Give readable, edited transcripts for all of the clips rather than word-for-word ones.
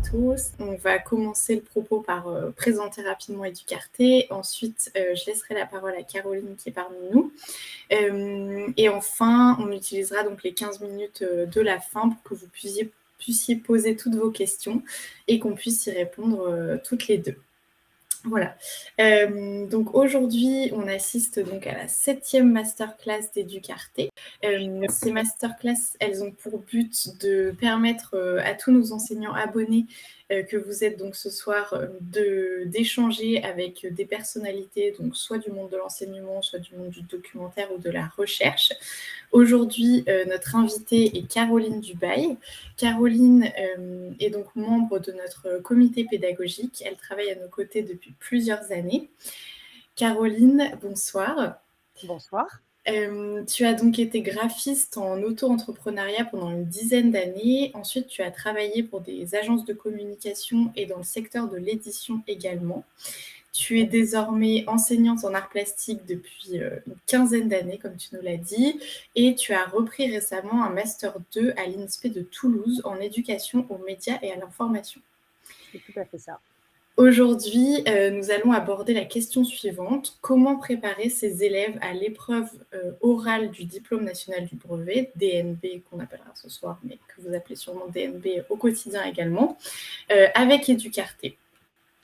tous. On va commencer le propos par présenter rapidement Educarté. Ensuite, je laisserai la parole à Caroline qui est parmi nous. Et enfin, on utilisera donc les 15 minutes de la fin pour que vous puissiez poser toutes vos questions et qu'on puisse y répondre toutes les deux. Voilà. Donc aujourd'hui, on assiste donc à la 7e masterclass d'Educarté. Ces masterclass, elles ont pour but de permettre à tous nos enseignants abonnés que vous êtes donc ce soir d'échanger avec des personnalités, donc soit du monde de l'enseignement, soit du monde du documentaire ou de la recherche. Aujourd'hui, notre invitée est Caroline Dubail. Caroline est donc membre de notre comité pédagogique. Elle travaille à nos côtés depuis plusieurs années. Caroline, bonsoir. Bonsoir. Tu as donc été graphiste en auto-entrepreneuriat pendant une dizaine d'années. Ensuite, tu as travaillé pour des agences de communication et dans le secteur de l'édition également. Tu es désormais enseignante en arts plastiques depuis une quinzaine d'années, comme tu nous l'as dit, et tu as repris récemment un Master 2 à l'INSPE de Toulouse en éducation aux médias et à l'information. C'est tout à fait ça. Aujourd'hui, nous allons aborder la question suivante. Comment préparer ses élèves à l'épreuve orale du diplôme national du brevet, DNB qu'on appellera ce soir, mais que vous appelez sûrement DNB au quotidien également, avec Educarté.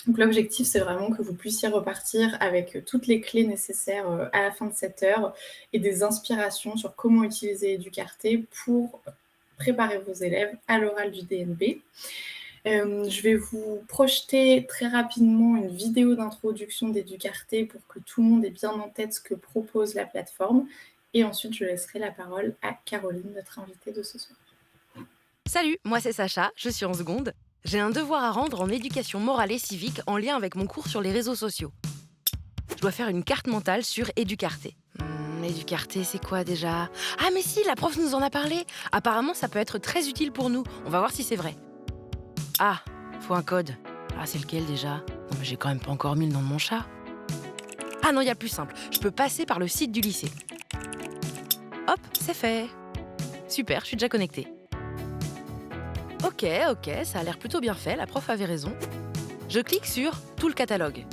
Donc l'objectif, c'est vraiment que vous puissiez repartir avec toutes les clés nécessaires à la fin de cette heure et des inspirations sur comment utiliser Educarté pour préparer vos élèves à l'oral du DNB. Je vais vous projeter très rapidement une vidéo d'introduction d'Educarté pour que tout le monde ait bien en tête ce que propose la plateforme. Et ensuite, je laisserai la parole à Caroline, notre invitée de ce soir. Salut, moi c'est Sacha, je suis en seconde. J'ai un devoir à rendre en éducation morale et civique en lien avec mon cours sur les réseaux sociaux. Je dois faire une carte mentale sur Educarté. Educarté, c'est quoi déjà? Ah mais si, la prof nous en a parlé. Apparemment, ça peut être très utile pour nous. On va voir si c'est vrai. Ah, faut un code. Ah, c'est lequel déjà? Non mais j'ai quand même pas encore mis le nom de mon chat. Ah non, il y a plus simple. Je peux passer par le site du lycée. Hop, c'est fait. Super, je suis déjà connectée. Ok, ça a l'air plutôt bien fait, la prof avait raison. Je clique sur tout le catalogue.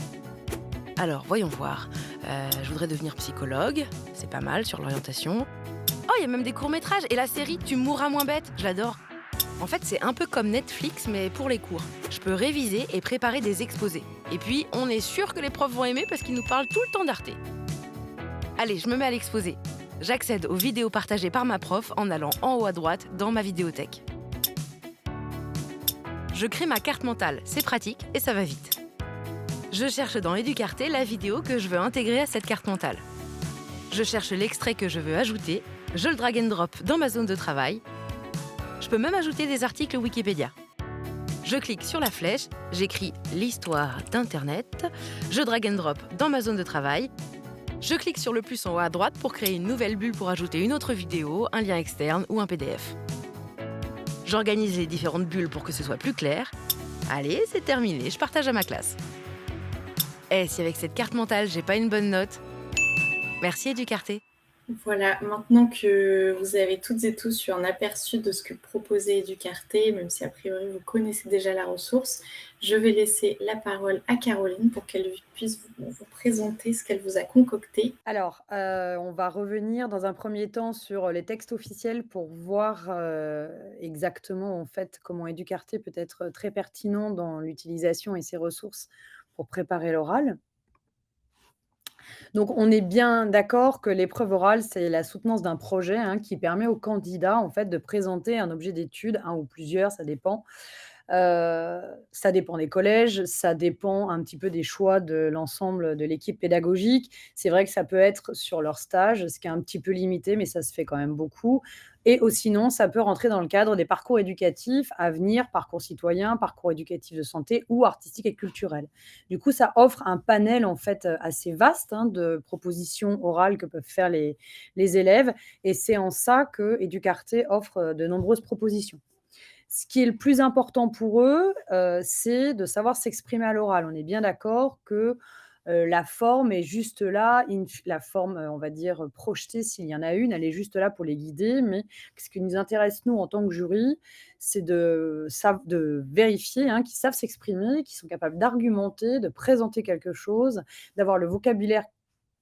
Alors, voyons voir. Je voudrais devenir psychologue, c'est pas mal sur l'orientation. Oh, il y a même des courts-métrages et la série Tu mourras moins bête, je l'adore. En fait, c'est un peu comme Netflix, mais pour les cours. Je peux réviser et préparer des exposés. Et puis, on est sûr que les profs vont aimer parce qu'ils nous parlent tout le temps d'Arte. Allez, je me mets à l'exposé. J'accède aux vidéos partagées par ma prof en allant en haut à droite dans ma vidéothèque. Je crée ma carte mentale, c'est pratique et ça va vite. Je cherche dans Educarté la vidéo que je veux intégrer à cette carte mentale. Je cherche l'extrait que je veux ajouter, je le drag and drop dans ma zone de travail. Je peux même ajouter des articles Wikipédia. Je clique sur la flèche, j'écris l'histoire d'Internet, je drag and drop dans ma zone de travail. Je clique sur le plus en haut à droite pour créer une nouvelle bulle pour ajouter une autre vidéo, un lien externe ou un PDF. J'organise les différentes bulles pour que ce soit plus clair. Allez, c'est terminé, je partage à ma classe. Eh, si avec cette carte mentale, j'ai pas une bonne note, merci Educarté. Voilà, maintenant que vous avez toutes et tous eu un aperçu de ce que proposait Educarté, même si a priori vous connaissez déjà la ressource, je vais laisser la parole à Caroline pour qu'elle puisse vous présenter ce qu'elle vous a concocté. Alors, on va revenir dans un premier temps sur les textes officiels pour voir, exactement, en fait, comment Educarté peut être très pertinent dans l'utilisation et ses ressources pour préparer l'oral. Donc on est bien d'accord que l'épreuve orale, c'est la soutenance d'un projet, hein, qui permet au candidat, en fait, de présenter un objet d'étude, un ou plusieurs, ça dépend. Ça dépend des collèges, ça dépend un petit peu des choix de l'ensemble de l'équipe pédagogique. C'est vrai que ça peut être sur leur stage, ce qui est un petit peu limité, mais ça se fait quand même beaucoup. Et ou sinon, ça peut rentrer dans le cadre des parcours éducatifs à venir, parcours citoyens, parcours éducatifs de santé ou artistiques et culturels. Du coup, ça offre un panel en fait assez vaste, hein, de propositions orales que peuvent faire les élèves. Et c'est en ça que Educarté offre de nombreuses propositions. Ce qui est le plus important pour eux, c'est de savoir s'exprimer à l'oral. On est bien d'accord que, La forme est juste là, la forme, on va dire, projetée, s'il y en a une, elle est juste là pour les guider, mais ce qui nous intéresse, nous, en tant que jury, c'est de vérifier, hein, qu'ils savent s'exprimer, qu'ils sont capables d'argumenter, de présenter quelque chose, d'avoir le vocabulaire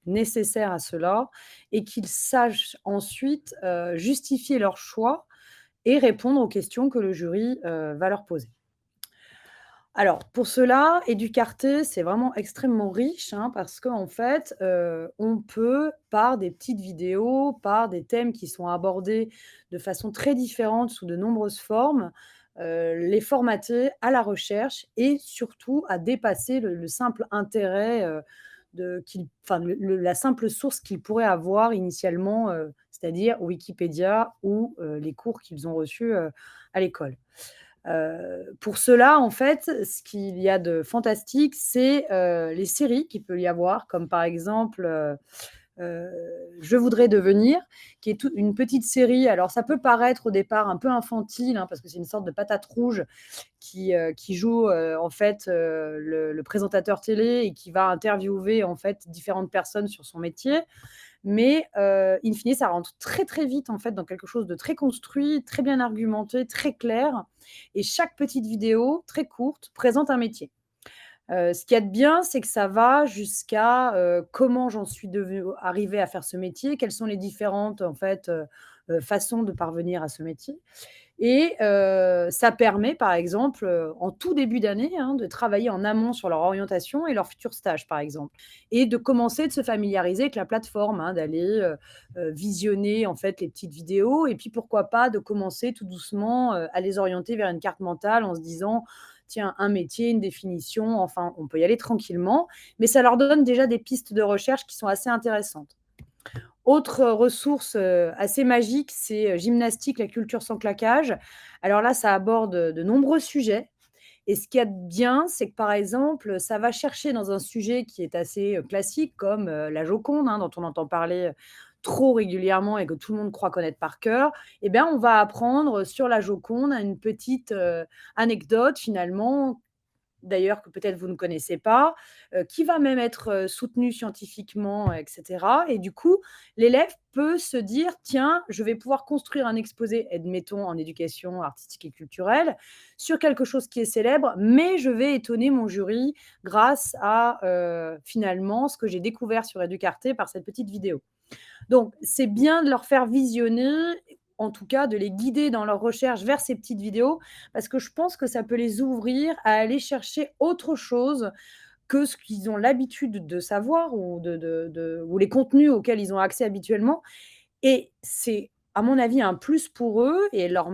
nécessaire à cela et qu'ils sachent ensuite, justifier leur choix et répondre aux questions que le jury, va leur poser. Alors pour cela, Educarte, c'est vraiment extrêmement riche, hein, parce qu'en fait, on peut, par des petites vidéos, par des thèmes qui sont abordés de façon très différente sous de nombreuses formes, les formater à la recherche et surtout à dépasser le simple intérêt, la simple source qu'ils pourraient avoir initialement, c'est-à-dire Wikipédia ou, les cours qu'ils ont reçus, à l'école. Pour cela, en fait, ce qu'il y a de fantastique, c'est, les séries qu'il peut y avoir, comme par exemple, heu, Je voudrais devenir, qui est une petite série. Alors ça peut paraître au départ un peu infantile, hein, parce que c'est une sorte de patate rouge qui joue, en fait, le présentateur télé et qui va interviewer, en fait, différentes personnes sur son métier. Mais, in fine, ça rentre très, très vite, en fait, dans quelque chose de très construit, très bien argumenté, très clair et chaque petite vidéo, très courte, présente un métier. Ce qu'il y a de bien, c'est que ça va jusqu'à, comment j'en suis arrivée à faire ce métier, quelles sont les différentes, en fait, façons de parvenir à ce métier et ça permet, par exemple, en tout début d'année, hein, de travailler en amont sur leur orientation et leur futur stage, par exemple et de commencer de se familiariser avec la plateforme, hein, d'aller, visionner, en fait, les petites vidéos et puis, pourquoi pas, de commencer tout doucement, à les orienter vers une carte mentale en se disant: «Tiens, un métier, une définition», enfin, on peut y aller tranquillement, mais ça leur donne déjà des pistes de recherche qui sont assez intéressantes. Autre ressource, assez magique, c'est, Gymnastique, la culture sans claquage. Alors là, ça aborde, de nombreux sujets et ce qu'il y a de bien, c'est que, par exemple, ça va chercher dans un sujet qui est assez, classique comme, la Joconde, hein, dont on entend parler, trop régulièrement et que tout le monde croit connaître par cœur. Et bien, on va apprendre sur la Joconde une petite, anecdote finalement d'ailleurs que peut-être vous ne connaissez pas, qui va même être, soutenu scientifiquement, et cetera et du coup, l'élève peut se dire: «Tiens, je vais pouvoir construire un exposé», admettons en éducation artistique et culturelle, sur quelque chose qui est célèbre, mais je vais étonner mon jury grâce à, finalement, ce que j'ai découvert sur Educarte par cette petite vidéo. Donc, c'est bien de leur faire visionner, en tout cas de les guider dans leur recherche vers ces petites vidéos, parce que je pense que ça peut les ouvrir à aller chercher autre chose que ce qu'ils ont l'habitude de savoir ou les contenus auxquels ils ont accès habituellement et c'est, à mon avis, un plus pour eux et leur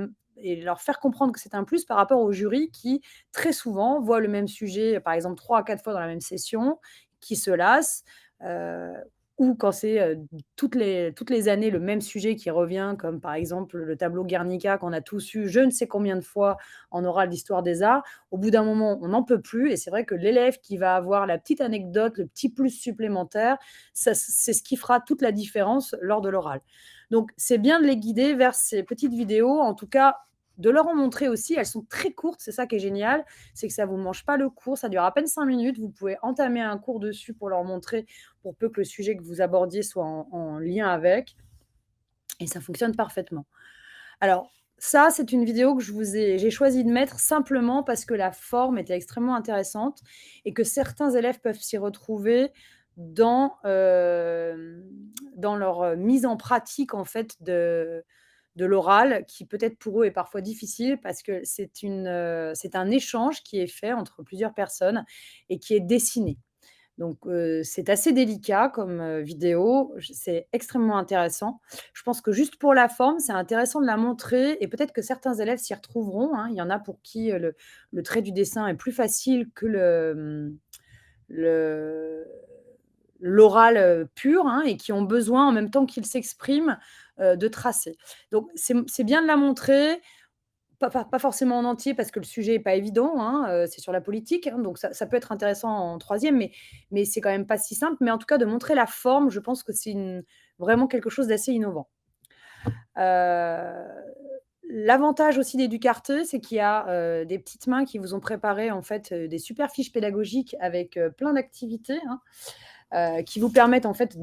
faire comprendre que c'est un plus par rapport au jury qui, très souvent, voit le même sujet, par exemple 3 à 4 fois dans la même session, qui se lassent, heu, ou quand c'est, toutes les années le même sujet qui revient, comme par exemple le tableau Guernica qu'on a tous eu je ne sais combien de fois en oral d'histoire des arts. Au bout d'un moment, on n'en peut plus et c'est vrai que l'élève qui va avoir la petite anecdote, le petit plus supplémentaire, ça c'est ce qui fera toute la différence lors de l'oral. Donc, c'est bien de les guider vers ces petites vidéos, en tout cas, de leur en montrer aussi. Elles sont très courtes, c'est ça qui est génial, c'est que ça ne vous mange pas le cours, ça dure à peine 5 minutes. Vous pouvez entamer un cours dessus pour leur montrer, pour peu que le sujet que vous abordiez soit en lien avec, et ça fonctionne parfaitement. Alors, ça, c'est une vidéo que j'ai choisi de mettre simplement parce que la forme était extrêmement intéressante et que certains élèves peuvent s'y retrouver dans, dans leur, mise en pratique, en fait, de l'oral qui peut-être pour eux est parfois difficile parce que c'est un échange qui est fait entre plusieurs personnes et qui est dessiné. Donc, c'est assez délicat comme, vidéo, c'est extrêmement intéressant. Je pense que juste pour la forme, c'est intéressant de la montrer et peut-être que certains élèves s'y retrouveront, hein. Il y en a pour qui, le trait du dessin est plus facile que le l'oral, pur, hein, et qui ont besoin en même temps qu'ils s'expriment, de tracer. Donc c'est bien de la montrer, pas forcément en entier parce que le sujet est pas évident, hein, c'est sur la politique, hein, donc ça peut être intéressant en troisième, mais c'est quand même pas si simple. Mais en tout cas, de montrer la forme, je pense que c'est vraiment quelque chose d'assez innovant. Heu, L'avantage aussi d'Educarte, c'est qu'il y a, des petites mains qui vous ont préparé en fait, des super fiches pédagogiques avec, plein d'activités, hein, qui vous permettent en fait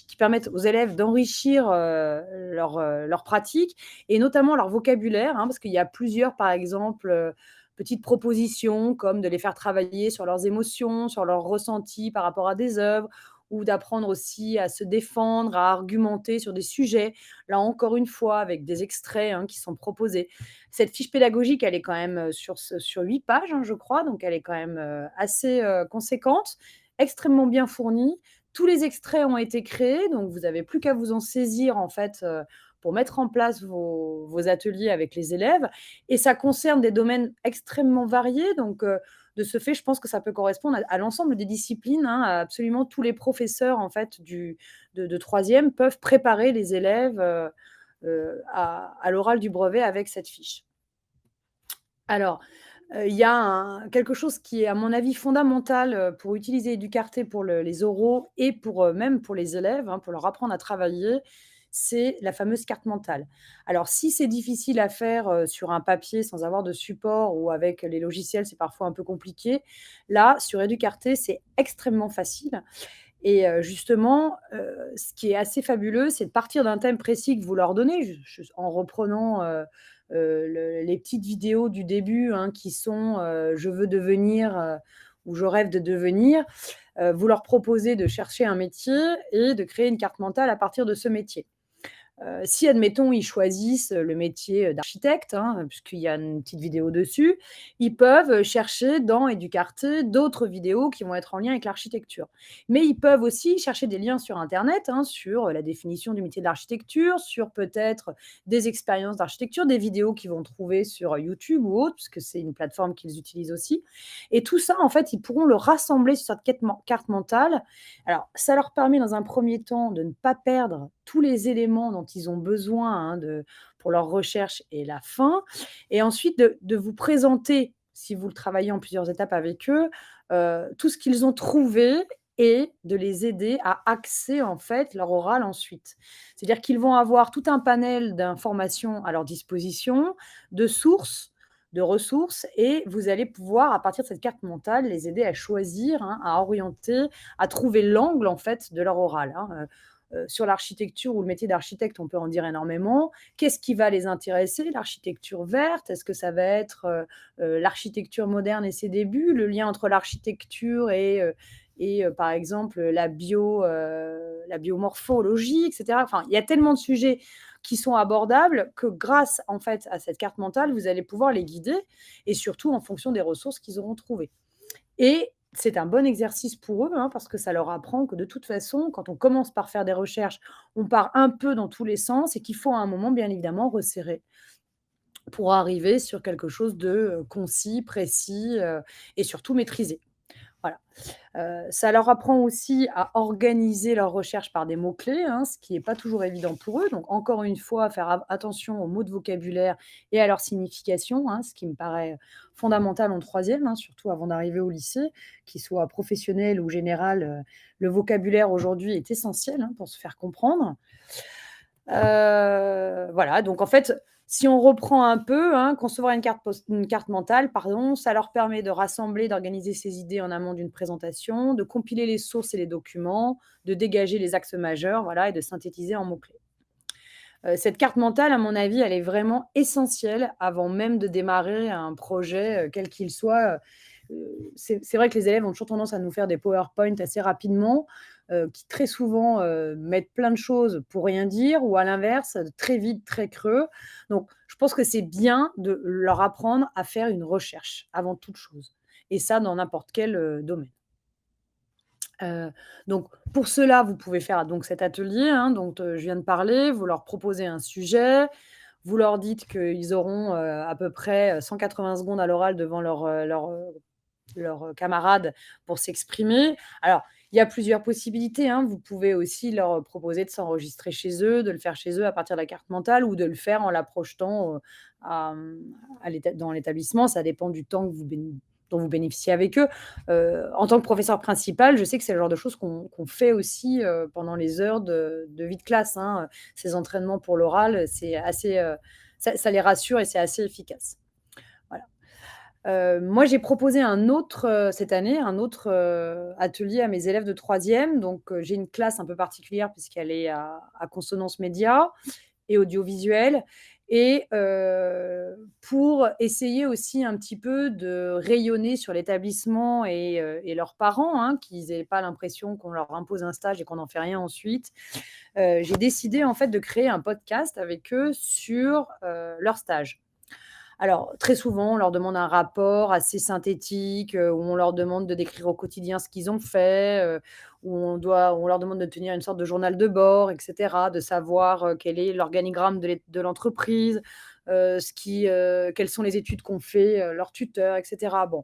qui permettent aux élèves d'enrichir, leur pratique et notamment leur vocabulaire, hein, parce qu'il y a plusieurs, par exemple, petites propositions comme de les faire travailler sur leurs émotions, sur leurs ressentis par rapport à des œuvres ou d'apprendre aussi à se défendre, à argumenter sur des sujets. Là encore une fois, avec des extraits, hein, qui sont proposés. Cette fiche pédagogique, elle est quand même, sur 8 pages, hein, je crois, donc elle est quand même, assez, conséquente, extrêmement bien fournie. Tous les extraits ont été créés, donc vous n'avez plus qu'à vous en saisir, en fait, pour mettre en place vos ateliers avec les élèves et ça concerne des domaines extrêmement variés, donc de ce fait, je pense que ça peut correspondre à l'ensemble des disciplines, hein, à absolument tous les professeurs, en fait, de 3e peuvent préparer les élèves, à l'oral du brevet avec cette fiche. Alors, il y a quelque chose qui est à mon avis fondamental, pour utiliser Educarte pour les oraux et pour, même pour les élèves, hein, pour leur apprendre à travailler, c'est la fameuse carte mentale. Alors si c'est difficile à faire, sur un papier sans avoir de support ou avec les logiciels, c'est parfois un peu compliqué. Là, sur Educarte, c'est extrêmement facile et justement, ce qui est assez fabuleux, c'est de partir d'un thème précis que vous leur donnez, en reprenant, les petites vidéos du début, hein, qui sont, «Je veux devenir», ou «Je rêve de devenir». Vous leur proposez de chercher un métier et de créer une carte mentale à partir de ce métier. Si admettons, ils choisissent le métier, d'architecte, hein, puisqu'il y a une petite vidéo dessus, ils peuvent, chercher dans Educarte d'autres vidéos qui vont être en lien avec l'architecture. Mais ils peuvent aussi chercher des liens sur internet, hein, sur, la définition du métier de l'architecture, sur peut-être des expériences d'architecture, des vidéos qu'ils vont trouver sur YouTube ou autre, puisque c'est une plateforme qu'ils utilisent aussi et tout ça, en fait, ils pourront le rassembler sur cette carte mentale. Alors, ça leur permet dans un premier temps de ne pas perdre tous les éléments dont ils ont besoin, hein, pour leur recherche et la fin et ensuite de vous présenter, si vous le travaillez en plusieurs étapes avec eux, tout ce qu'ils ont trouvé et de les aider à axer, en fait, leur oral ensuite. C'est-à-dire qu'ils vont avoir tout un panel d'informations à leur disposition, de sources, de ressources et vous allez pouvoir, à partir de cette carte mentale, les aider à choisir, hein, à orienter, à trouver l'angle, en fait, de leur oral, hein, sur l'architecture ou le métier d'architecte, on peut en dire énormément. Qu'est-ce qui va les intéresser? L'architecture verte? Est-ce que ça va être, l'architecture moderne et ses débuts? Le lien entre l'architecture et par exemple, la biomorphologie et cetera. Enfin, il y a tellement de sujets qui sont abordables que grâce, en fait, à cette carte mentale, vous allez pouvoir les guider et surtout en fonction des ressources qu'ils auront trouvées. Et c'est un bon exercice pour eux, hein, parce que ça leur apprend que de toute façon, quand on commence par faire des recherches, on part un peu dans tous les sens et qu'il faut à un moment, bien évidemment, resserrer pour arriver sur quelque chose de, concis, précis, et surtout maîtrisé. Voilà. Ça leur apprend aussi à organiser leurs recherches par des mots-clés, hein, ce qui n'est pas toujours évident pour eux. Donc encore une fois, faire attention aux mots de vocabulaire et à leur signification, hein, ce qui me paraît fondamental en troisième, hein, surtout avant d'arriver au lycée, qu'il soit professionnel ou général, le vocabulaire aujourd'hui est essentiel, hein, pour se faire comprendre. Voilà, donc en fait, si on reprend un peu, hein, concevoir une carte mentale, pardon, ça leur permet de rassembler, d'organiser ses idées en amont d'une présentation, de compiler les sources et les documents, de dégager les axes majeurs, voilà et de synthétiser en mots-clés. Cette carte mentale, à mon avis, elle est vraiment essentielle avant même de démarrer un projet, quel qu'il soit, c'est vrai que les élèves ont toujours tendance à nous faire des PowerPoint assez rapidement, qui très souvent, mettent plein de choses pour rien dire ou à l'inverse, très vite, très creux. Donc je pense que c'est bien de leur apprendre à faire une recherche avant toute chose et ça dans n'importe quel, domaine. Donc pour cela, vous pouvez faire donc cet atelier, hein, dont, je viens de parler. Vous leur proposez un sujet, vous leur dites qu'ils auront, à peu près, 180 secondes à l'oral devant leurs camarades pour s'exprimer. Alors, il y a plusieurs possibilités, hein. Vous pouvez aussi leur proposer de s'enregistrer chez eux, de le faire chez eux à partir de la carte mentale ou de le faire en la projetant, dans l'établissement. Ça dépend du temps que dont vous bénéficiez avec eux. En tant que professeur principal, je sais que c'est le genre de choses qu'on fait aussi, pendant les heures de vie de classe, hein. Ces entraînements pour l'oral, ça les rassure et c'est assez efficace. Voilà. Moi, j'ai proposé cette année, un autre, atelier à mes élèves de troisième. Donc, j'ai une classe un peu particulière puisqu'elle est à consonance média et audiovisuel et pour essayer aussi un petit peu de rayonner sur l'établissement et leurs parents, hein, qu'ils aient pas l'impression qu'on leur impose un stage et qu'on n'en fait rien ensuite. J'ai décidé en fait de créer un podcast avec eux sur, leur stage. Alors, très souvent, on leur demande un rapport assez synthétique, où on leur demande de décrire au quotidien ce qu'ils ont fait, où on leur demande de tenir une sorte de journal de bord et cetera, de savoir, quel est l'organigramme de l'entreprise, quelles sont les études qu'ont fait, leurs tuteurs et cetera. Bon,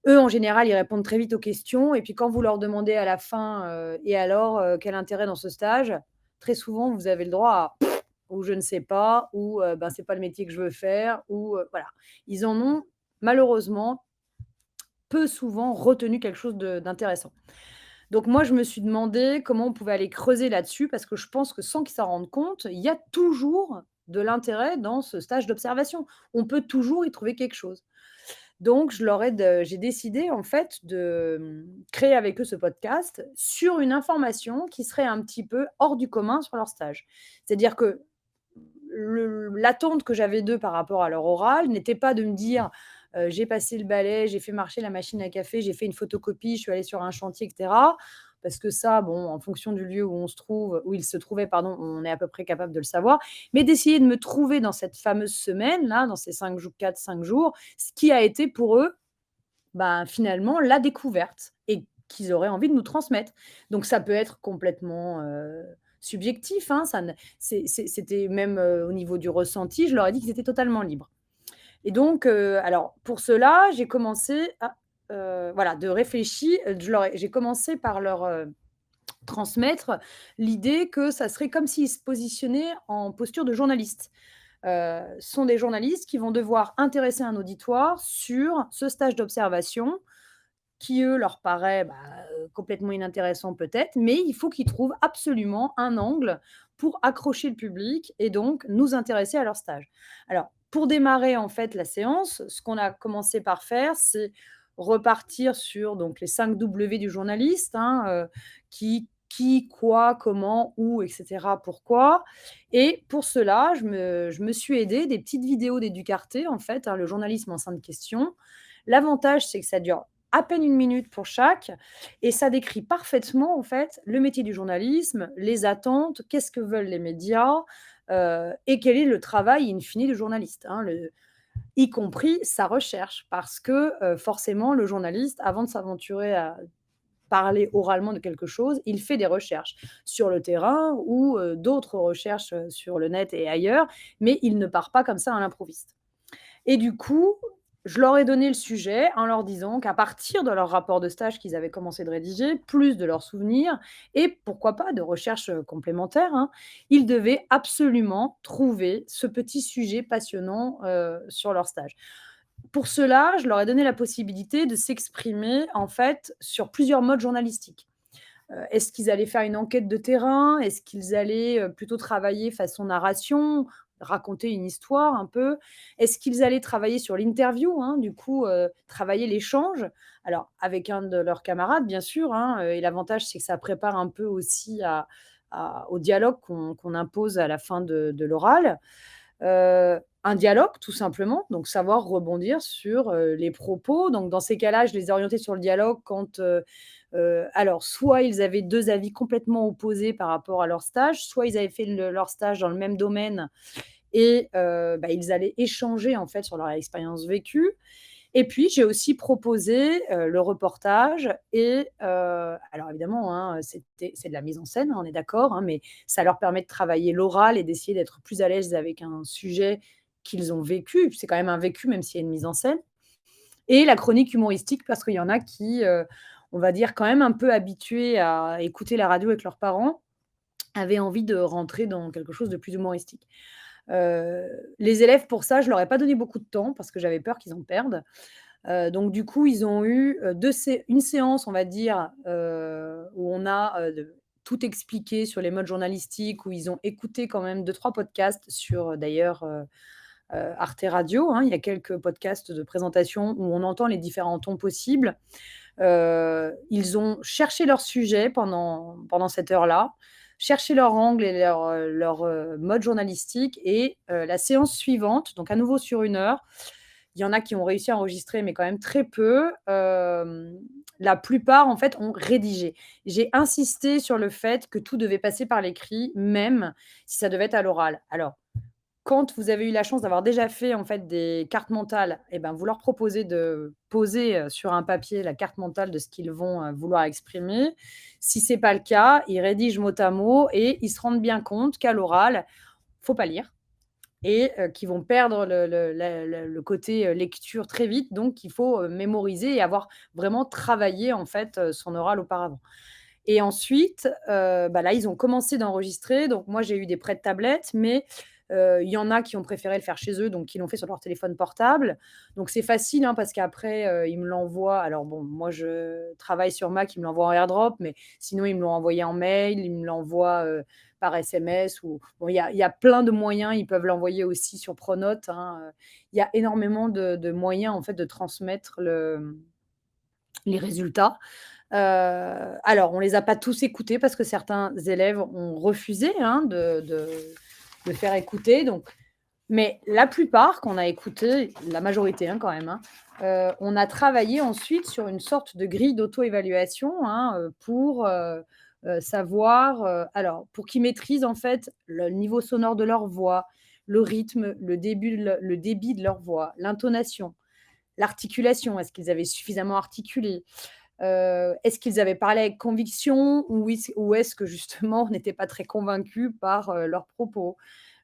eux, en général, ils répondent très vite aux questions et puis quand vous leur demandez à la fin, «Et alors, quel intérêt dans ce stage?» très souvent, vous avez le droit à ou je ne sais pas, ou ben, c'est pas le métier que je veux faire, ou voilà. Ils en ont malheureusement peu souvent retenu quelque chose d'intéressant. Donc moi, je me suis demandé comment on pouvait aller creuser là-dessus parce que je pense que sans qu'ils s'en rendent compte, il y a toujours de l'intérêt dans ce stage d'observation. On peut toujours y trouver quelque chose. Donc j'ai décidé en fait de, créer avec eux ce podcast sur une information qui serait un petit peu hors du commun sur leur stage. C'est-à-dire que l'attente que j'avais d'eux par rapport à leur oral n'était pas de me dire, «J'ai passé le balai, j'ai fait marcher la machine à café, j'ai fait une photocopie, je suis allée sur un chantier» et cetera. Parce que ça, bon, en fonction du lieu où ils se trouvaient, pardon, on est à peu près capable de le savoir. Mais d'essayer de me trouver dans cette fameuse semaine-là, dans ces 5 jours, 4-5 jours, ce qui a été pour eux, ben, finalement, la découverte et qu'ils auraient envie de nous transmettre. Donc ça peut être complètement, subjectif, hein, ça ne c'était même, au niveau du ressenti, je leur ai dit qu'ils étaient totalement libres. Et donc, alors pour cela, j'ai commencé à, voilà, de réfléchir, j'ai commencé par leur, transmettre l'idée que ça serait comme s'ils se positionnaient en posture de journaliste. Sont des journalistes qui vont devoir intéresser un auditoire sur ce stage d'observation qui, eux, leur paraît, bah, complètement inintéressant peut-être, mais il faut qu'ils trouvent absolument un angle pour accrocher le public et donc nous intéresser à leur stage. Alors, pour démarrer, en fait, la séance, ce qu'on a commencé par faire, c'est repartir sur donc les 5 W du journaliste, hein, qui, quoi, comment, où et cetera, pourquoi et pour cela, je me suis aidée des petites vidéos d'Educarté, en fait, hein, le journalisme en 5 questions. L'avantage, c'est que ça dure à peine 1 minute pour chaque et ça décrit parfaitement, en fait, le métier du journalisme, les attentes, qu'est-ce que veulent les médias, et quel est le travail in fine du journaliste, hein, y compris sa recherche. Parce que, forcément, le journaliste, avant de s'aventurer à parler oralement de quelque chose, il fait des recherches sur le terrain ou, d'autres recherches, sur le net et ailleurs, mais il ne part pas comme ça à l'improviste. Et du coup, je leur ai donné le sujet en leur disant qu'à partir de leur rapport de stage qu'ils avaient commencé de rédiger, plus de leurs souvenirs et pourquoi pas de recherches, complémentaires, hein, ils devaient absolument trouver ce petit sujet passionnant, sur leur stage. Pour cela, je leur ai donné la possibilité de s'exprimer, en fait, sur plusieurs modes journalistiques. Est-ce qu'ils allaient faire une enquête de terrain? Est-ce qu'ils allaient, plutôt travailler façon narration, raconter une histoire un peu? Est-ce qu'ils allaient travailler sur l'interview, hein, du coup, travailler l'échange? Alors avec un de leurs camarades bien sûr, hein, et l'avantage c'est que ça prépare un peu aussi au dialogue qu'on impose à la fin de l'oral. Un dialogue tout simplement, donc savoir rebondir sur, les propos. Donc dans ces cas-là, je les ai orientés sur le dialogue quand, alors soit ils avaient 2 avis complètement opposés par rapport à leur stage, soit ils avaient fait leur stage dans le même domaine et bah, ils allaient échanger en fait sur leur expérience vécue. Et puis j'ai aussi proposé, le reportage et alors évidemment, hein, c'est de la mise en scène, hein, on est d'accord, hein, mais ça leur permet de travailler l'oral et d'essayer d'être plus à l'aise avec un sujet qu'ils ont vécu. C'est quand même un vécu, même s'il y a une mise en scène et la chronique humoristique parce qu'il y en a qui, on va dire quand même un peu habitués à écouter la radio avec leurs parents, avaient envie de rentrer dans quelque chose de plus humoristique. Heu, les élèves pour ça, je leur ai pas donné beaucoup de temps parce que j'avais peur qu'ils en perdent. Donc du coup, ils ont eu, une séance, on va dire, où on a, tout expliqué sur les modes journalistiques, où ils ont écouté quand même 2-3 podcasts sur, d'ailleurs, Arte Radio, hein. Il y a quelques podcasts de présentation où on entend les différents tons possibles. Ils ont cherché leur sujet pendant cette heure-là, cherché leur angle et leur mode journalistique et la séance suivante, donc à nouveau sur 1 heure, il y en a qui ont réussi à enregistrer, mais quand même très peu. La plupart, en fait, ont rédigé. J'ai insisté sur le fait que tout devait passer par l'écrit, même si ça devait être à l'oral. Alors, quand vous avez eu la chance d'avoir déjà fait, en fait, des cartes mentales et ben, vous leur proposez de poser, sur un papier la carte mentale de ce qu'ils vont, vouloir exprimer. Si c'est pas le cas, ils rédigent mot à mot et ils se rendent bien compte qu'à l'oral, faut pas lire et qui vont perdre le côté, lecture très vite. Donc il faut, mémoriser et avoir vraiment travaillé, en fait, son oral auparavant. Et ensuite, bah, là, ils ont commencé d'enregistrer, donc moi, j'ai eu des prêts de tablettes, mais il y en a qui ont préféré le faire chez eux, donc qui l'ont fait sur leur téléphone portable. Donc c'est facile, hein, parce qu'après, ils me l'envoient. Alors bon, moi, je travaille sur Mac, ils me l'envoient en AirDrop, mais sinon, ils me l'ont envoyé en mail, ils me l'envoient, par SMS ou bon, il y a plein de moyens. Ils peuvent l'envoyer aussi sur Pronote, hein, il y a énormément de moyens, en fait, de transmettre les résultats. Alors, on les a pas tous écoutés parce que certains élèves ont refusé, hein, de faire écouter, donc mais la plupart qu'on a écouté, la majorité, hein, quand même, hein, on a travaillé ensuite sur une sorte de grille d'auto-évaluation, hein, pour, savoir, alors pour qu'ils maîtrisent, en fait, le niveau sonore de leur voix, le rythme, le débit de leur voix, l'intonation, l'articulation. Est-ce qu'ils avaient suffisamment articulé? Est-ce qu'ils avaient parlé avec conviction ou est-ce que justement on n'était pas très convaincus par, leurs propos?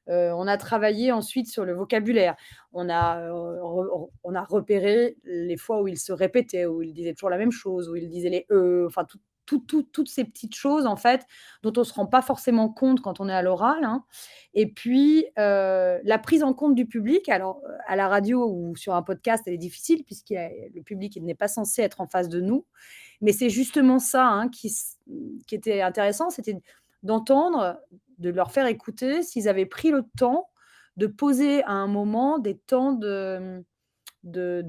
On a travaillé ensuite sur le vocabulaire. On a repéré les fois où ils se répétaient, où ils disaient toujours la même chose, où ils disaient les enfin toutes ces petites choses en fait, dont on ne se rend pas forcément compte quand on est à l'oral, hein. Et puis, la prise en compte du public, alors, à la radio ou sur un podcast, elle est difficile le public, il n'est pas censé être en face de nous. Mais c'est justement ça, hein, qui était intéressant, c'était d'entendre, de leur faire écouter s'ils avaient pris le temps de poser à un moment des temps de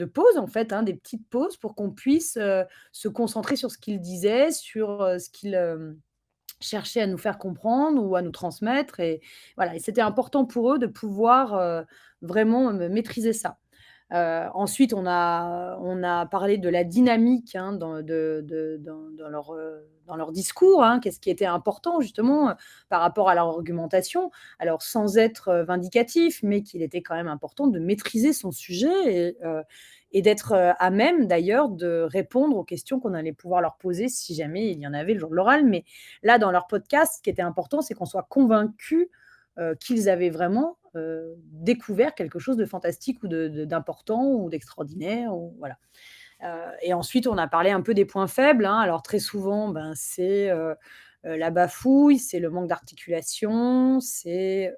pause en fait, hein, des petites pauses pour qu'on puisse, se concentrer sur ce qu'ils disaient, sur, ce qu'ils, cherchaient à nous faire comprendre ou à nous transmettre et voilà et c'était important pour eux de pouvoir, vraiment, maîtriser ça. Ensuite, on a parlé de la dynamique, hein, dans leur discours, hein. Qu'est-ce qui était important justement, par rapport à leur argumentation? Alors sans être, vindicatif, mais qu'il était quand même important de maîtriser son sujet et d'être, à même d'ailleurs de répondre aux questions qu'on allait pouvoir leur poser si jamais il y en avait le jour de l'oral. Mais là, dans leur podcast, ce qui était important, c'est qu'on soit convaincus, qu'ils avaient vraiment, découvert quelque chose de fantastique ou d'important ou d'extraordinaire ou voilà. Et ensuite, on a parlé un peu des points faibles, hein. Alors très souvent, ben, c'est, la bafouille, c'est le manque d'articulation, c'est,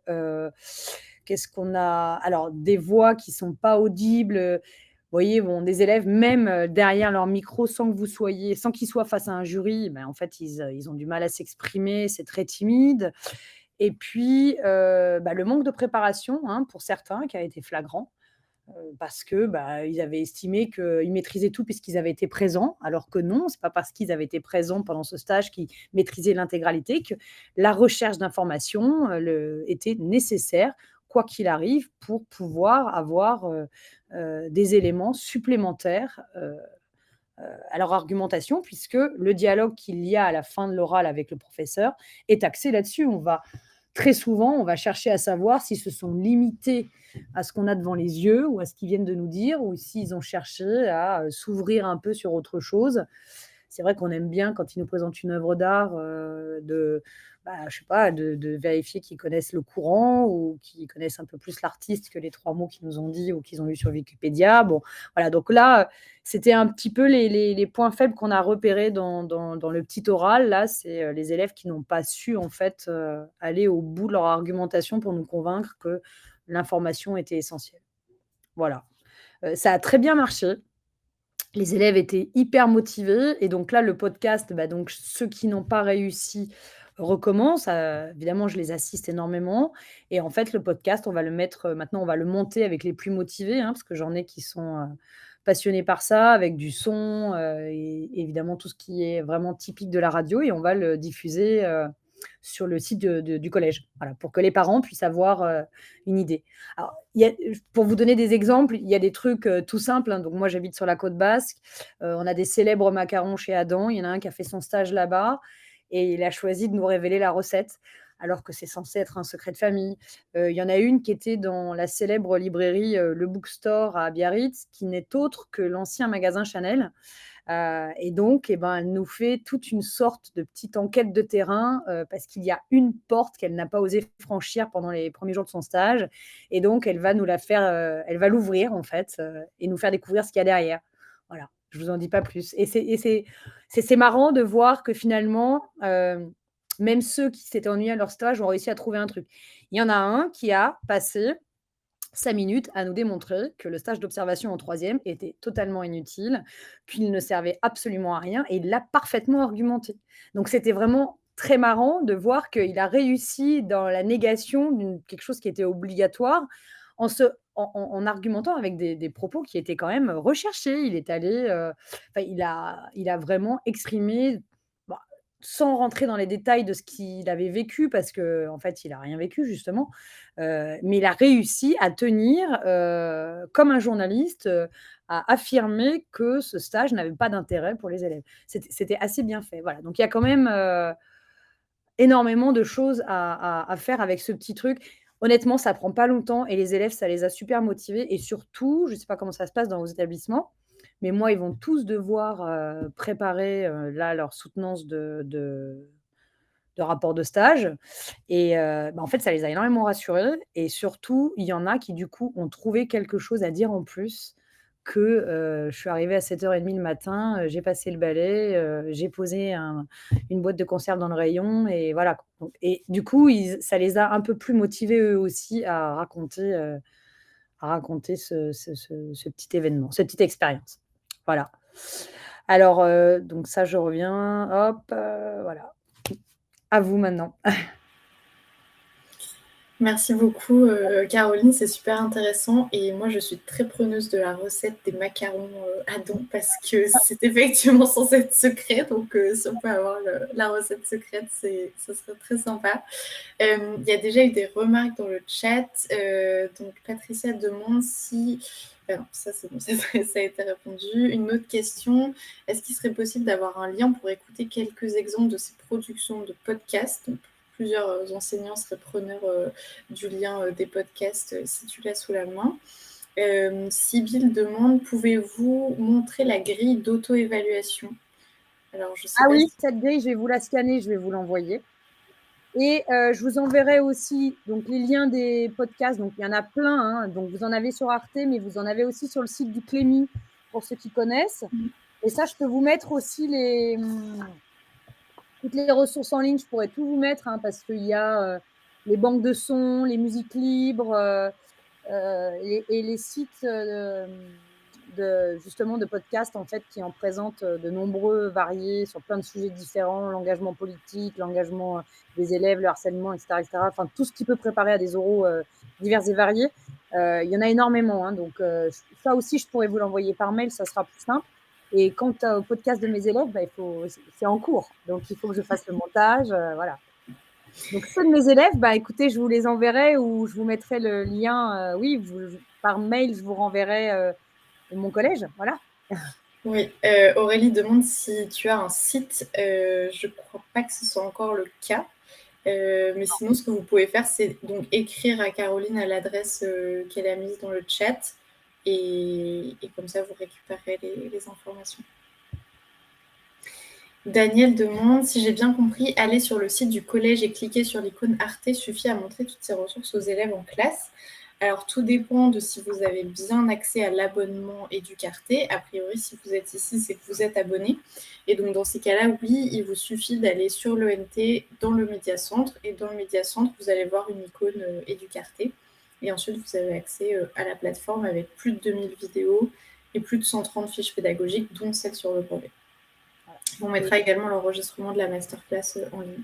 qu'est-ce qu'on a? Alors des voix qui sont pas audibles, vous voyez, bon, des élèves même, derrière leur micro sans qu'ils soient face à un jury, ben, en fait, ils ont du mal à s'exprimer, c'est très timide. Et puis, bah, le manque de préparation, hein, pour certains qui a été flagrant, parce que, bah, ils avaient estimé qu'ils maîtrisaient tout puisqu'ils avaient été présents, alors que non, c'est pas parce qu'ils avaient été présents pendant ce stage qu'ils maîtrisaient l'intégralité, que la recherche d'informations, était nécessaire, quoi qu'il arrive, pour pouvoir avoir, des éléments supplémentaires, à leur argumentation puisque le dialogue qu'il y a à la fin de l'oral avec le professeur est axé là-dessus. Très souvent, on va chercher à savoir s'ils se sont limités à ce qu'on a devant les yeux ou à ce qu'ils viennent de nous dire ou s'ils ont cherché à, s'ouvrir un peu sur autre chose. C'est vrai qu'on aime bien quand ils nous présentent une œuvre d'art, je sais pas, de vérifier qu'ils connaissent le courant ou qu'ils connaissent un peu plus l'artiste que les 3 mots qu'ils nous ont dit ou qu'ils ont lus sur Wikipédia. Bon, voilà, donc là, c'était un petit peu les points faibles qu'on a repérés dans le petit oral. Là, c'est, les élèves qui n'ont pas su, en fait, aller au bout de leur argumentation pour nous convaincre que l'information était essentielle. Voilà. Ça a très bien marché. Les élèves étaient hyper motivés et donc là, le podcast, bah, donc ceux qui n'ont pas réussi, recommence. Évidemment, je les assiste énormément et en fait, le podcast, on va le mettre, maintenant, on va le monter avec les plus motivés, hein, parce que j'en ai qui sont, passionnés par ça, avec du son, et évidemment tout ce qui est vraiment typique de la radio et on va le diffuser, sur le site du collège. Voilà, pour que les parents puissent avoir, une idée. Alors, il y a pour vous donner des exemples, il y a des trucs, tout simples, hein. Donc moi, j'habite sur la côte basque, on a des célèbres macarons chez Adam. Il y en a un qui a fait son stage là-bas et il a choisi de nous révéler la recette, alors que c'est censé être un secret de famille. Il y en a une qui était dans la célèbre librairie, Le Bookstore à Biarritz, qui n'est autre que l'ancien magasin Chanel. Et donc, eh ben, elle nous fait toute une sorte de petite enquête de terrain, parce qu'il y a une porte qu'elle n'a pas osé franchir pendant les premiers jours de son stage. Et donc, elle va nous la faire, elle va l'ouvrir en fait, et nous faire découvrir ce qu'il y a derrière. Voilà, je vous en dis pas plus. C'est marrant de voir que finalement, même ceux qui s'étaient ennuyés à leur stage ont réussi à trouver un truc. Il y en a un qui a passé 5 minutes à nous démontrer que le stage d'observation en troisième était totalement inutile, qu'il ne servait absolument à rien et il l'a parfaitement argumenté. Donc c'était vraiment très marrant de voir qu'il a réussi dans la négation d'une quelque chose qui était obligatoire en se en argumentant avec des propos qui étaient quand même recherchés. Il est allé, enfin il a vraiment exprimé, bah, sans rentrer dans les détails de ce qu'il avait vécu parce qu'en fait, il a rien vécu justement, mais il a réussi à tenir, comme un journaliste, à affirmer que ce stage n'avait pas d'intérêt pour les élèves. C'était assez bien fait, voilà. Donc il y a quand même, énormément de choses à faire avec ce petit truc. Honnêtement, ça prend pas longtemps et les élèves, ça les a super motivés et surtout, je ne sais pas comment ça se passe dans vos établissements, mais moi, ils vont tous devoir, préparer, là, leur soutenance de rapport de stage et bah, en fait, ça les a énormément rassurés et surtout, il y en a qui, du coup, ont trouvé quelque chose à dire en plus que, je suis arrivée à 7h30 le matin, j'ai passé le balai, j'ai posé une boîte de conserve dans le rayon et voilà, quoi. Donc et du coup, ça les a un peu plus motivés eux aussi à raconter ce petit événement, cette petite expérience. Voilà. Alors, donc ça, je reviens, hop, voilà. À vous maintenant. Merci beaucoup, Caroline, c'est super intéressant et moi je suis très preneuse de la recette des macarons, Adam parce que c'est effectivement censé être secret donc si on peut avoir la recette secrète, ça serait très sympa. Il y a déjà eu des remarques dans le chat, donc Patricia demande si non, ça c'est bon, ça a été répondu. Une autre question, est-ce qu'il serait possible d'avoir un lien pour écouter quelques exemples de ces productions de podcasts? Donc, plusieurs enseignants seraient preneurs du lien des podcasts si tu l'as sous la main. Sibylle demande, pouvez-vous montrer la grille d'auto-évaluation? Alors, je sais Ah pas oui, si... cette grille, je vais vous la scanner, je vais vous l'envoyer. Et je vous enverrai aussi donc les liens des podcasts. Donc il y en a plein, hein. Donc vous en avez sur Arte, mais vous en avez aussi sur le site du Clémy pour ceux qui connaissent. Et ça, je peux vous mettre aussi toutes les ressources en ligne. Je pourrais tout vous mettre, hein, parce qu'il y a les banques de sons, les musiques libres et les sites justement de podcasts en fait qui en présentent de nombreux variés sur plein de sujets différents, l'engagement politique, l'engagement des élèves, le harcèlement, etc., etc. Enfin tout ce qui peut préparer à des oraux divers et variés. Il y en a énormément, hein, donc ça aussi je pourrais vous l'envoyer par mail, ça sera plus simple. Et quant au podcast de mes élèves, bah, c'est en cours, donc il faut que je fasse le montage, voilà. Donc ceux de mes élèves, bah, écoutez, je vous les enverrai ou je vous mettrai le lien, oui, par mail, je vous renverrai mon collège, voilà. Oui, Aurélie demande si tu as un site. Je ne crois pas que ce soit encore le cas. Mais sinon, ce que vous pouvez faire, c'est donc écrire à Caroline à l'adresse qu'elle a mise dans le chat. Et comme ça, vous récupérez les informations. Daniel demande, si j'ai bien compris, aller sur le site du collège et cliquer sur l'icône Arte suffit à montrer toutes ces ressources aux élèves en classe. Alors, tout dépend de si vous avez bien accès à l'abonnement Éducarté. A priori, si vous êtes ici, c'est que vous êtes abonné. Et donc, dans ces cas-là, oui, il vous suffit d'aller sur l'ENT dans le médiacentre. Et dans le médiacentre, vous allez voir une icône Éducarté. Et ensuite, vous avez accès à la plateforme avec plus de 2000 vidéos et plus de 130 fiches pédagogiques, dont celle sur le brevet. On mettra également l'enregistrement de la masterclass en ligne.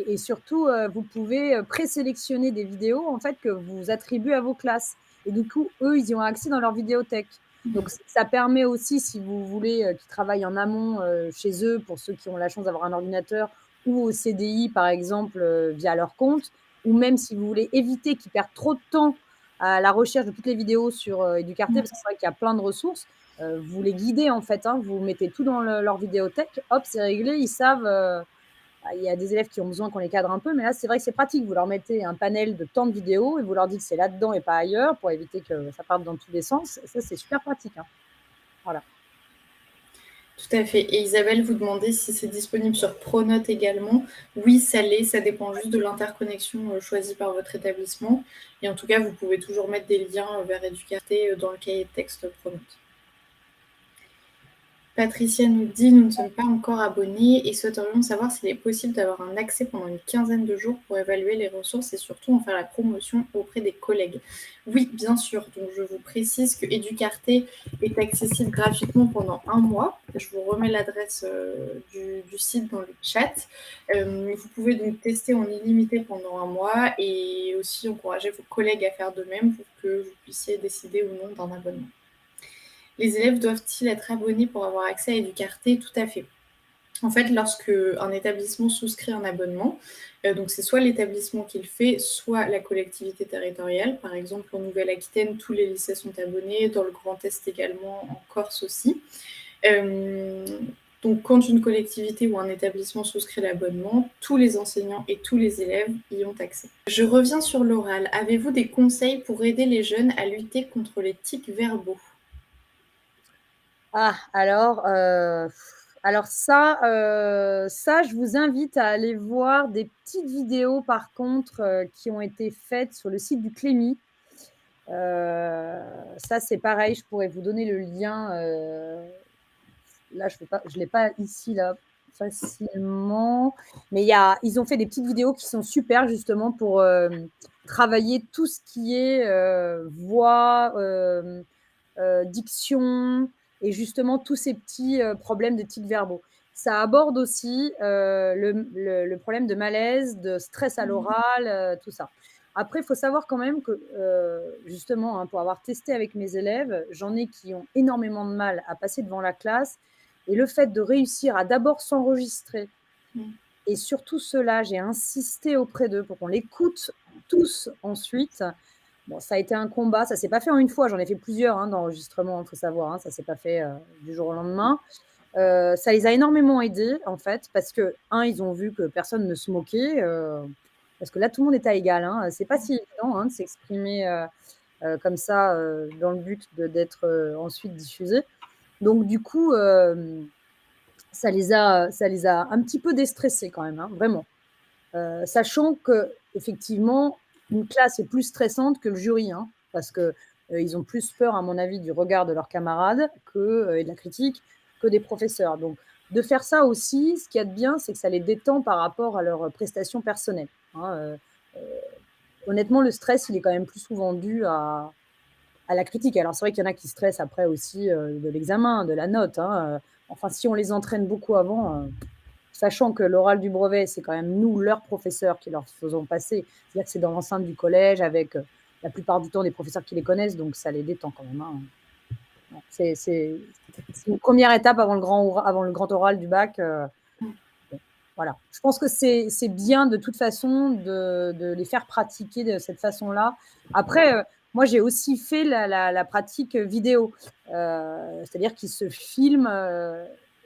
Et surtout, vous pouvez présélectionner des vidéos en fait, que vous attribuez à vos classes. Et du coup, eux, ils y ont accès dans leur vidéothèque. Donc, ça permet aussi, si vous voulez qu'ils travaillent en amont chez eux, pour ceux qui ont la chance d'avoir un ordinateur, ou au CDI, par exemple, via leur compte, ou même si vous voulez éviter qu'ils perdent trop de temps à la recherche de toutes les vidéos sur Educarté, parce que c'est vrai qu'il y a plein de ressources, vous les guidez en fait, hein, vous mettez tout dans leur vidéothèque, hop, c'est réglé, ils savent. Il y a des élèves qui ont besoin qu'on les cadre un peu, mais là, c'est vrai que c'est pratique. Vous leur mettez un panel de temps de vidéos et vous leur dites que c'est là-dedans et pas ailleurs pour éviter que ça parte dans tous les sens. Ça, c'est super pratique, hein. Voilà. Tout à fait. Et Isabelle vous demandait si c'est disponible sur Pronote également. Oui, ça l'est. Ça dépend juste de l'interconnexion choisie par votre établissement. Et en tout cas, vous pouvez toujours mettre des liens vers Educarté dans le cahier de texte Pronote. Patricia nous dit: nous ne sommes pas encore abonnés et souhaiterions savoir s'il est possible d'avoir un accès pendant une quinzaine de jours pour évaluer les ressources et surtout en faire la promotion auprès des collègues. Oui, bien sûr. Donc, je vous précise que Educarté est accessible gratuitement pendant 1 mois. Je vous remets l'adresse du site dans le chat. Vous pouvez donc tester en illimité pendant 1 mois et aussi encourager vos collègues à faire de même pour que vous puissiez décider ou non d'un abonnement. Les élèves doivent-ils être abonnés pour avoir accès à Educarté? Tout à fait. En fait, lorsque un établissement souscrit un abonnement, donc c'est soit l'établissement qui le fait, soit la collectivité territoriale. Par exemple, en Nouvelle-Aquitaine, tous les lycées sont abonnés, dans le Grand Est également, en Corse aussi. Donc, quand une collectivité ou un établissement souscrit l'abonnement, tous les enseignants et tous les élèves y ont accès. Je reviens sur l'oral. Avez-vous des conseils pour aider les jeunes à lutter contre les tics verbaux? Ah, alors ça, je vous invite à aller voir des petites vidéos, par contre, qui ont été faites sur le site du Clémy. Ça, c'est pareil, je pourrais vous donner le lien. Là, je ne l'ai pas ici, là, facilement. Mais ils ont fait des petites vidéos qui sont super, justement, pour travailler tout ce qui est voix, diction, et justement tous ces petits problèmes de tics verbaux. Ça aborde aussi le problème de malaise, de stress à l'oral, tout ça. Après, il faut savoir quand même que, justement, hein, pour avoir testé avec mes élèves, j'en ai qui ont énormément de mal à passer devant la classe. Et le fait de réussir à d'abord s'enregistrer, et surtout cela, j'ai insisté auprès d'eux pour qu'on l'écoute tous ensuite. Bon, ça a été un combat, ça ne s'est pas fait en une fois, j'en ai fait plusieurs d'enregistrements, il faut savoir, hein, ça ne s'est pas fait du jour au lendemain. Ça les a énormément aidés, en fait, parce que, ils ont vu que personne ne se moquait, parce que là, tout le monde est à égal, hein. C'est pas si évident de s'exprimer comme ça, dans le but d'être ensuite diffusé. Donc, du coup, ça les a un petit peu déstressés quand même, hein, vraiment. Sachant qu'effectivement, une classe est plus stressante que le jury, hein, parce qu'ils ont plus peur, à mon avis, du regard de leurs camarades et de la critique que des professeurs. Donc, de faire ça aussi, ce qu'il y a de bien, c'est que ça les détend par rapport à leurs prestations personnelles, hein. Honnêtement, le stress, il est quand même plus souvent dû à la critique. Alors, c'est vrai qu'il y en a qui stressent après aussi de l'examen, de la note, hein. Enfin, si on les entraîne beaucoup avant, sachant que l'oral du brevet, c'est quand même nous, leurs professeurs, qui leur faisons passer. C'est-à-dire que c'est dans l'enceinte du collège, avec la plupart du temps des professeurs qui les connaissent, donc ça les détend quand même, hein. C'est une première étape avant le grand oral du bac. Voilà. Je pense que c'est bien de toute façon de les faire pratiquer de cette façon-là. Après, moi, j'ai aussi fait la pratique vidéo. C'est-à-dire qu'ils se filment.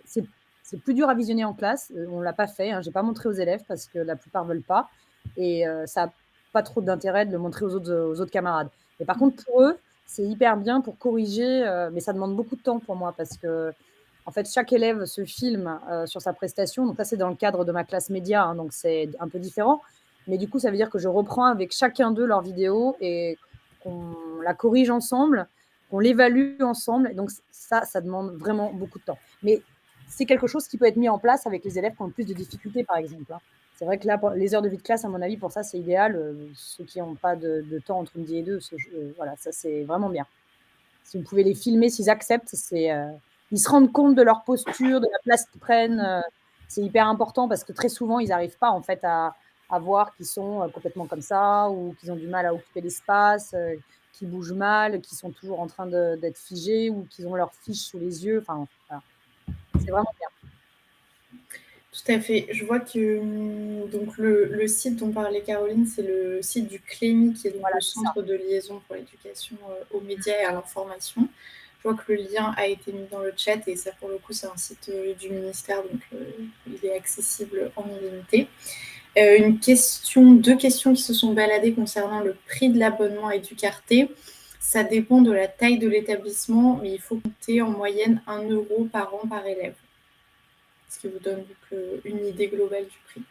C'est plus dur à visionner en classe. On ne l'a pas fait, hein. Je n'ai pas montré aux élèves parce que la plupart ne veulent pas. Et ça n'a pas trop d'intérêt de le montrer aux autres camarades. Mais par contre, pour eux, c'est hyper bien pour corriger. Mais ça demande beaucoup de temps pour moi parce que, en fait, chaque élève se filme sur sa prestation. Donc, ça, c'est dans le cadre de ma classe média. Hein, donc, c'est un peu différent. Mais du coup, ça veut dire que je reprends avec chacun d'eux leur vidéo et qu'on la corrige ensemble, qu'on l'évalue ensemble. Et donc, ça demande vraiment beaucoup de temps. Mais c'est quelque chose qui peut être mis en place avec les élèves qui ont le plus de difficultés, par exemple, hein. C'est vrai que là, les heures de vie de classe, à mon avis, pour ça, c'est idéal. Ceux qui n'ont pas de temps entre midi et deux, voilà, ça, c'est vraiment bien. Si vous pouvez les filmer, s'ils acceptent, ils se rendent compte de leur posture, de la place qu'ils prennent. c'est hyper important parce que très souvent, ils n'arrivent pas en fait à voir qu'ils sont complètement comme ça ou qu'ils ont du mal à occuper l'espace, qu'ils bougent mal, qu'ils sont toujours en train d'être figés ou qu'ils ont leur fiche sous les yeux. Enfin, voilà. C'est vraiment bien. Tout à fait. Je vois que donc le site dont parlait Caroline, c'est le site du CLEMI, qui est donc Voilà, le c'est ça. Centre de liaison pour l'éducation aux médias et à l'information. Je vois que le lien a été mis dans le chat et ça, pour le coup, c'est un site du ministère, donc il est accessible en illimité. Deux questions qui se sont baladées concernant le prix de l'abonnement à Educarté. Ça dépend de la taille de l'établissement, mais il faut compter en moyenne 1 euro par an par élève, ce qui vous donne donc une idée globale du prix.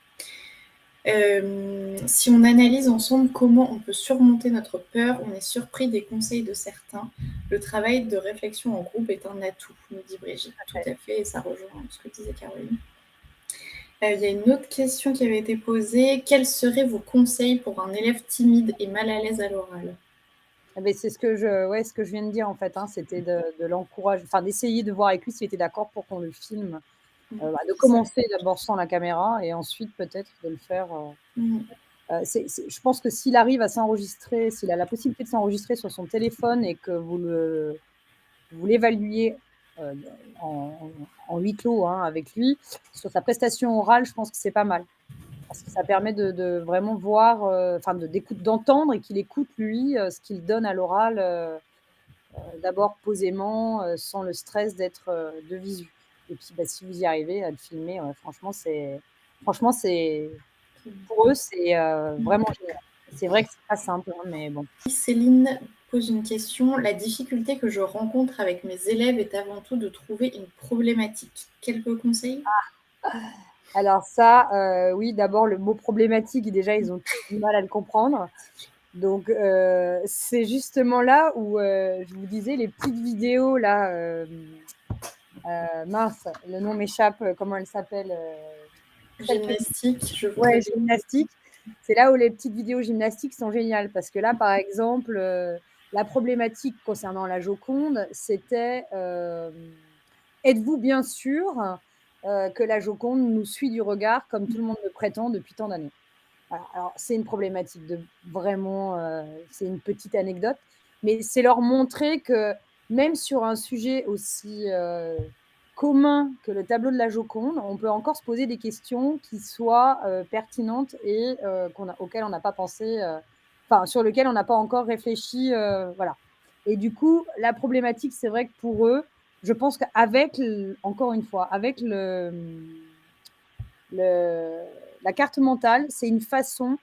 Si on analyse ensemble comment on peut surmonter notre peur, on est surpris des conseils de certains. Le travail de réflexion en groupe est un atout, nous dit Brigitte. Tout à fait, et ça rejoint ce que disait Caroline. Il y a une autre question qui avait été posée. Quels seraient vos conseils pour un élève timide et mal à l'aise à l'oral? C'est ce que je viens de dire en fait, hein, c'était de l'encourager, enfin d'essayer de voir avec lui s'il était d'accord pour qu'on le filme, de commencer d'abord sans la caméra et ensuite peut-être de le faire. Je pense que s'il arrive à s'enregistrer, s'il a la possibilité de s'enregistrer sur son téléphone et que vous l'évaluez en huis clos avec lui, sur sa prestation orale, je pense que c'est pas mal. Parce que ça permet de vraiment voir, d'entendre et qu'il écoute lui ce qu'il donne à l'oral, d'abord posément, sans le stress d'être de visu. Et puis si vous y arrivez à le filmer, franchement, c'est pour eux, c'est vraiment génial. C'est vrai que c'est pas simple, mais bon. Céline pose une question. La difficulté que je rencontre avec mes élèves est avant tout de trouver une problématique. Quelques conseils? Alors ça, oui, d'abord le mot problématique, déjà, ils ont du mal à le comprendre. Donc c'est justement là où, je vous disais les petites vidéos là, mince, le nom m'échappe, comment elle s'appelle? Gymnastique, je Ouais, voudrais gymnastique. C'est là où les petites vidéos gymnastiques sont géniales parce que là, par exemple, la problématique concernant la Joconde, c'était, êtes-vous bien sûr, que la Joconde nous suit du regard comme tout le monde le prétend depuis tant d'années? Voilà, alors c'est une problématique de vraiment, c'est une petite anecdote, mais c'est leur montrer que même sur un sujet aussi, commun que le tableau de la Joconde, on peut encore se poser des questions qui soient, pertinentes et auxquelles on n'a pas pensé, sur lesquelles on n'a pas encore réfléchi, voilà. Et du coup, la problématique, c'est vrai que pour eux, je pense qu'avec encore une fois, avec la carte mentale, c'est une façon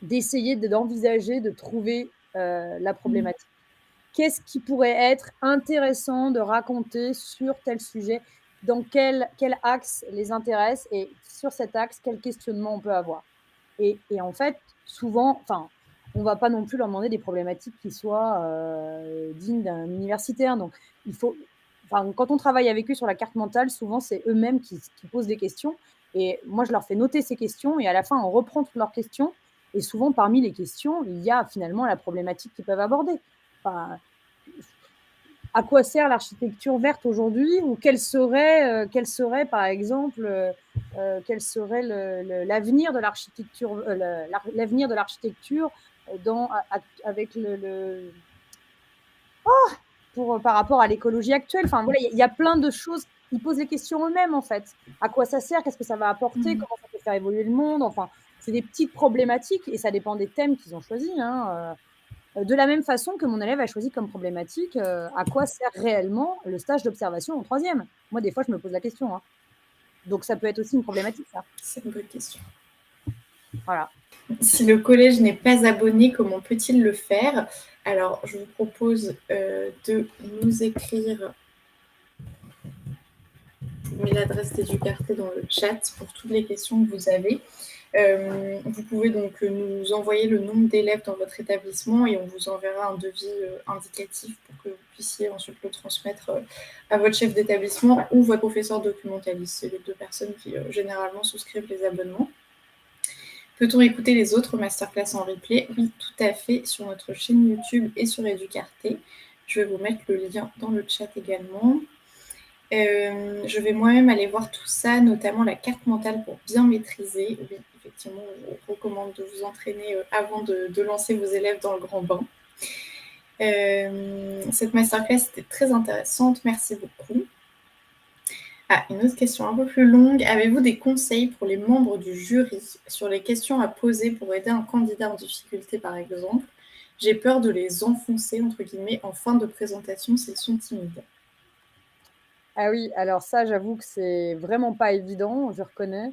d'essayer d'envisager, de trouver la problématique. Qu'est-ce qui pourrait être intéressant de raconter sur tel sujet? Dans quel axe les intéresse? Et sur cet axe, quel questionnement on peut avoir? Et en fait, souvent, on ne va pas non plus leur demander des problématiques qui soient dignes d'un universitaire. Donc, il faut, quand on travaille avec eux sur la carte mentale, souvent, c'est eux-mêmes qui posent des questions. Et moi, je leur fais noter ces questions et à la fin, on reprend toutes leurs questions. Et souvent, parmi les questions, il y a finalement la problématique qu'ils peuvent aborder. Enfin, à quoi sert l'architecture verte aujourd'hui? Ou quel serait, par exemple, quel serait l'avenir de l'architecture, l'avenir de l'architecture avec par rapport à l'écologie actuelle. Enfin, voilà, il y a plein de choses. Ils posent les questions eux-mêmes, en fait. À quoi ça sert? Qu'est-ce que ça va apporter? Comment ça peut faire évoluer le monde? Enfin, c'est des petites problématiques et ça dépend des thèmes qu'ils ont choisis. De la même façon que mon élève a choisi comme problématique, à quoi sert réellement le stage d'observation en troisième? Moi, des fois, je me pose la question. Donc, ça peut être aussi une problématique, ça. C'est une bonne question. Voilà. Si le collège n'est pas abonné, comment peut-il le faire? Alors, je vous propose de nous écrire. Je vous mets l'adresse d'Educarté dans le chat pour toutes les questions que vous avez. Vous pouvez donc nous envoyer le nombre d'élèves dans votre établissement et on vous enverra un devis indicatif pour que vous puissiez ensuite le transmettre à votre chef d'établissement ou votre professeur documentaliste. C'est les deux personnes qui généralement souscrivent les abonnements. Peut-on écouter les autres masterclass en replay? Oui, tout à fait, sur notre chaîne YouTube et sur Educarté. Je vais vous mettre le lien dans le chat également. Je vais moi-même aller voir tout ça, notamment la carte mentale pour bien maîtriser. Oui, effectivement, je vous recommande de vous entraîner avant de lancer vos élèves dans le grand bain. Cette masterclass était très intéressante, merci beaucoup. Ah, une autre question un peu plus longue. Avez-vous des conseils pour les membres du jury sur les questions à poser pour aider un candidat en difficulté, par exemple? J'ai peur de les enfoncer, entre guillemets, en fin de présentation s'ils sont timides. Ah oui, alors ça, j'avoue que c'est vraiment pas évident, je reconnais.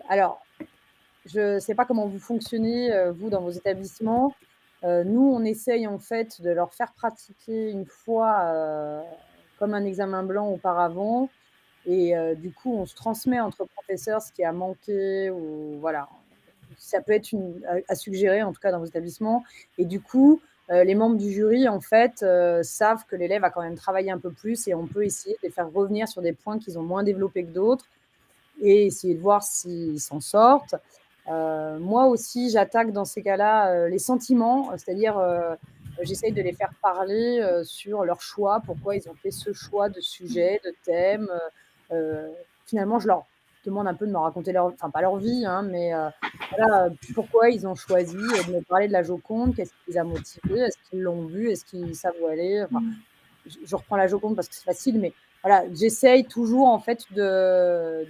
Alors, je sais pas comment vous fonctionnez, vous, dans vos établissements. Nous, on essaye, en fait, de leur faire pratiquer une fois, comme un examen blanc auparavant et du coup, on se transmet entre professeurs ce qui a manqué ou voilà. Ça peut être à suggérer, en tout cas, dans vos établissements et du coup, les membres du jury, en fait, savent que l'élève a quand même travaillé un peu plus et on peut essayer de les faire revenir sur des points qu'ils ont moins développés que d'autres et essayer de voir s'ils s'en sortent. Moi aussi, j'attaque dans ces cas-là, les sentiments, c'est-à-dire, j'essaye de les faire parler, sur leur choix, pourquoi ils ont fait ce choix de sujet, de thème, finalement, je leur demande un peu de me raconter leur enfin pas leur vie, hein, mais voilà, pourquoi ils ont choisi, de me parler de la Joconde, qu'est-ce qui les a motivés? Est-ce qu'ils l'ont vue? Est-ce qu'ils savent où elle est? Enfin, Mmh. je reprends la Joconde parce que c'est facile, mais voilà, j'essaye toujours en fait de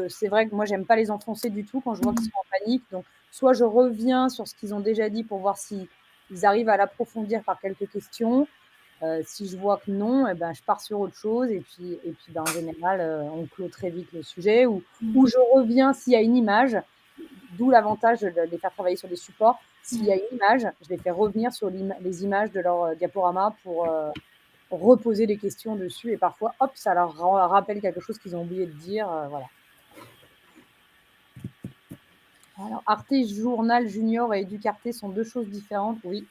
c'est vrai que moi j'aime pas les enfoncer du tout quand je vois qu'ils sont en panique, donc soit je reviens sur ce qu'ils ont déjà dit pour voir si ils arrivent à l'approfondir par quelques questions. Si je vois que non, et ben, je pars sur autre chose et puis, ben, en général, on clôt très vite le sujet ou je reviens s'il y a une image, d'où l'avantage de les faire travailler sur des supports. S'il y a Mmh. une image, je les fais revenir sur les images de leur, diaporama pour, reposer des questions dessus et parfois, hop, ça leur rappelle quelque chose qu'ils ont oublié de dire, voilà. Alors Arte Journal Junior et Educarte sont 2 choses différentes, oui.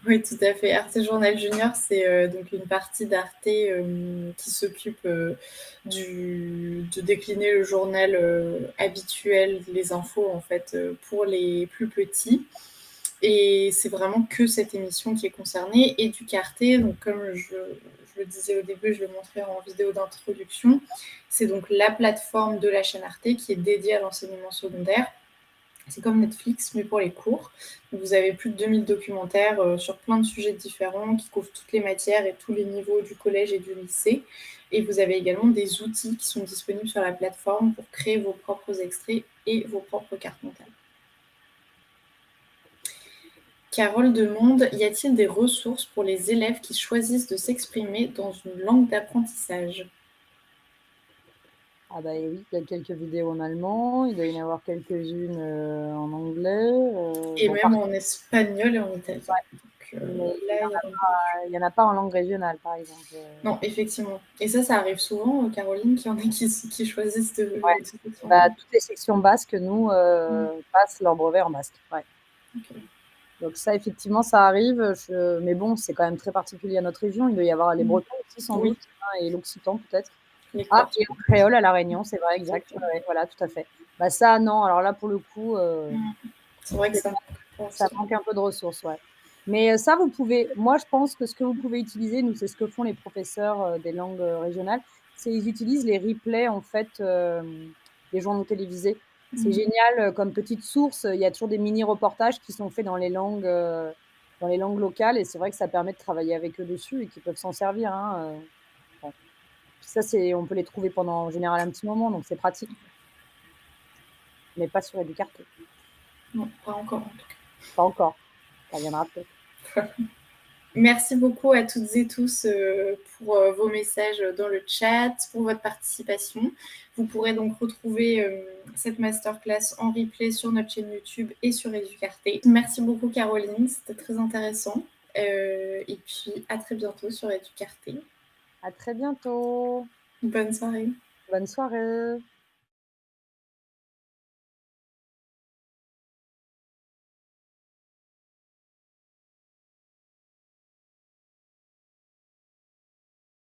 Oui, tout à fait. Arte Journal Junior, c'est donc une partie d'Arte qui s'occupe de décliner le journal habituel, les infos en fait, pour les plus petits. Et c'est vraiment que cette émission qui est concernée. Et du Carté, donc comme je le disais au début, je le montrais en vidéo d'introduction, c'est donc la plateforme de la chaîne Arte qui est dédiée à l'enseignement secondaire. C'est comme Netflix, mais pour les cours. Donc, vous avez plus de 2000 documentaires sur plein de sujets différents qui couvrent toutes les matières et tous les niveaux du collège et du lycée. Et vous avez également des outils qui sont disponibles sur la plateforme pour créer vos propres extraits et vos propres cartes mentales. Carole demande, y a-t-il des ressources pour les élèves qui choisissent de s'exprimer dans une langue d'apprentissage? Ah bah, oui, il y a quelques vidéos en allemand, il doit y en avoir quelques-unes, en anglais, Et bon par même en espagnol et en italien. ouais, Donc mais là, il y a un peu. il y en a pas en langue régionale, par exemple, Non, effectivement. Et ça arrive souvent, Caroline, qu'il y en a qui choisissent ouais. de Bah, s'exprimer. toutes les sections basques, nous, Mmh. passent leur brevet en basque, ouais. OK. Donc ça, effectivement, ça arrive, mais bon, c'est quand même très particulier à notre région. Il doit y avoir les Mmh. bretons aussi sans Oui, doute, hein, et l'occitan peut-être. les Ah Corses. et en créole à La Réunion, c'est vrai, exact, ouais, ouais, voilà, tout à fait. Bah, ça non, alors là, pour le coup, Mmh. C'est vrai que c'est ça manque ça manque un peu de ressources, ouais. Mais ça, vous pouvez moi, je pense que ce que vous pouvez utiliser, nous, c'est ce que font les professeurs, des langues, régionales, c'est ils utilisent les replays, en fait, des journaux télévisés. C'est Mmh. génial, comme petite source, il y a toujours des mini reportages qui sont faits dans les langues locales et c'est vrai que ça permet de travailler avec eux dessus et qu'ils peuvent s'en servir, hein, bon. Puis ça, on peut les trouver pendant, en général, un petit moment, donc c'est pratique, mais pas sur Educarte, Non, pas encore en tout cas. pas encore, ça viendra peut-être. Merci beaucoup à toutes et tous pour vos messages dans le chat, pour votre participation. Vous pourrez donc retrouver cette masterclass en replay sur notre chaîne YouTube et sur Educarte. Merci beaucoup Caroline, c'était très intéressant. Et puis à très bientôt sur Educarte. À très bientôt. Bonne soirée. Bonne soirée.